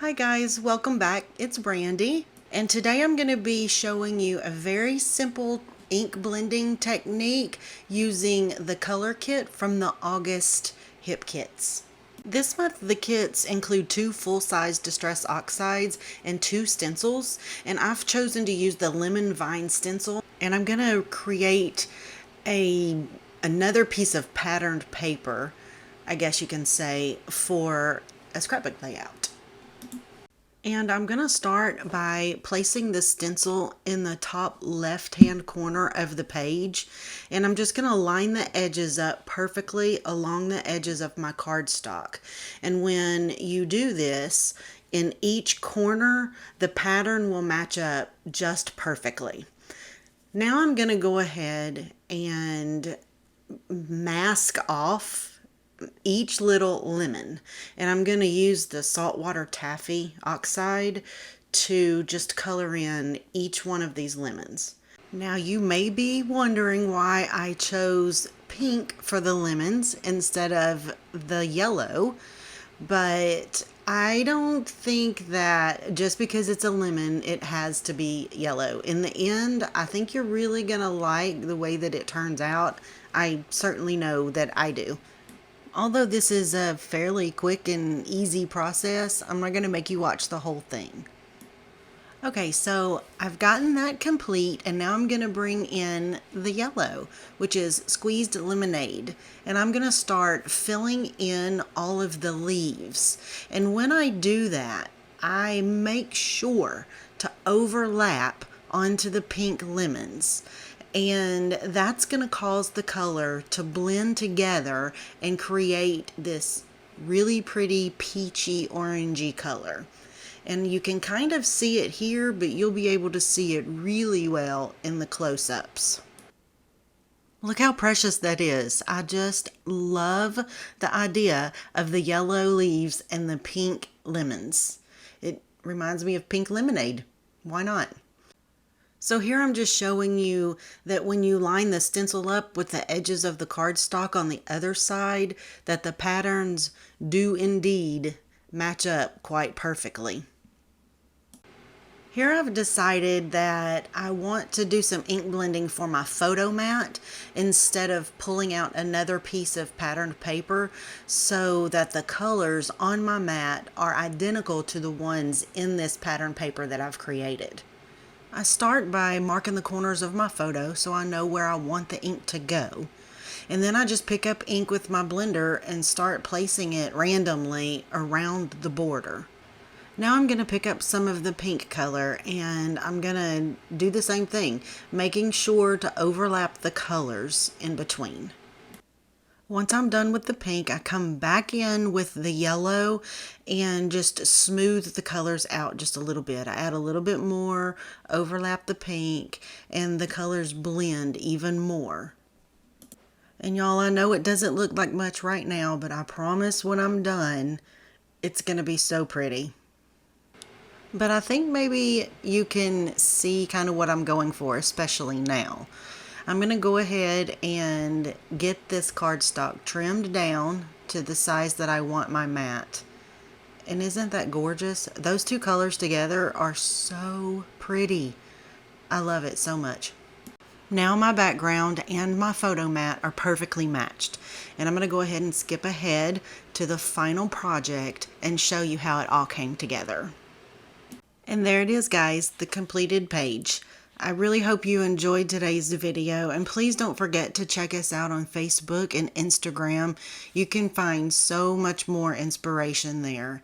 Hi guys, welcome back. It's Brandy, and today I'm going to be showing you a very simple ink blending technique using the color kit from the August Hip Kits. This month the kits include 2 full-size Distress Oxides and 2 stencils, and I've chosen to use the Lemon Vine stencil, and I'm going to create another piece of patterned paper, I guess you can say, for a scrapbook layout. And I'm going to start by placing the stencil in the top left-hand corner of the page. And I'm just going to line the edges up perfectly along the edges of my cardstock. And when you do this, in each corner, the pattern will match up just perfectly. Now I'm going to go ahead and mask off each little lemon, and I'm going to use the saltwater taffy oxide to just color in each one of these lemons. Now you may be wondering why I chose pink for the lemons instead of the yellow, but I don't think that just because it's a lemon it has to be yellow. In the end, I think you're really gonna like the way that it turns out. I certainly know that I do. Although this is a fairly quick and easy process, I'm not going to make you watch the whole thing. Okay, so I've gotten that complete, and now I'm going to bring in the yellow, which is squeezed lemonade. And I'm going to start filling in all of the leaves. And when I do that, I make sure to overlap onto the pink lemons. And that's going to cause the color to blend together and create this really pretty peachy orangey color. And you can kind of see it here, but you'll be able to see it really well in the close-ups. Look how precious that is. I just love the idea of the yellow leaves and the pink lemons. It reminds me of pink lemonade. Why not? So here I'm just showing you that when you line the stencil up with the edges of the cardstock on the other side, that the patterns do indeed match up quite perfectly. Here I've decided that I want to do some ink blending for my photo mat instead of pulling out another piece of patterned paper, so that the colors on my mat are identical to the ones in this patterned paper that I've created. I start by marking the corners of my photo so I know where I want the ink to go. And then I just pick up ink with my blender and start placing it randomly around the border. Now I'm going to pick up some of the pink color and I'm going to do the same thing, making sure to overlap the colors in between. Once I'm done with the pink, I come back in with the yellow and just smooth the colors out just a little bit. I add a little bit more, overlap the pink, and the colors blend even more. And y'all, I know it doesn't look like much right now, but I promise when I'm done, it's going to be so pretty. But I think maybe you can see kind of what I'm going for, especially now. I'm going to go ahead and get this cardstock trimmed down to the size that I want my mat. And isn't that gorgeous? Those two colors together are so pretty. I love it so much. Now my background and my photo mat are perfectly matched. And I'm going to go ahead and skip ahead to the final project and show you how it all came together. And there it is, guys, the completed page. I really hope you enjoyed today's video, and please don't forget to check us out on Facebook and Instagram. You can find so much more inspiration there.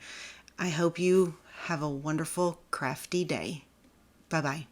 I hope you have a wonderful crafty day. Bye-bye.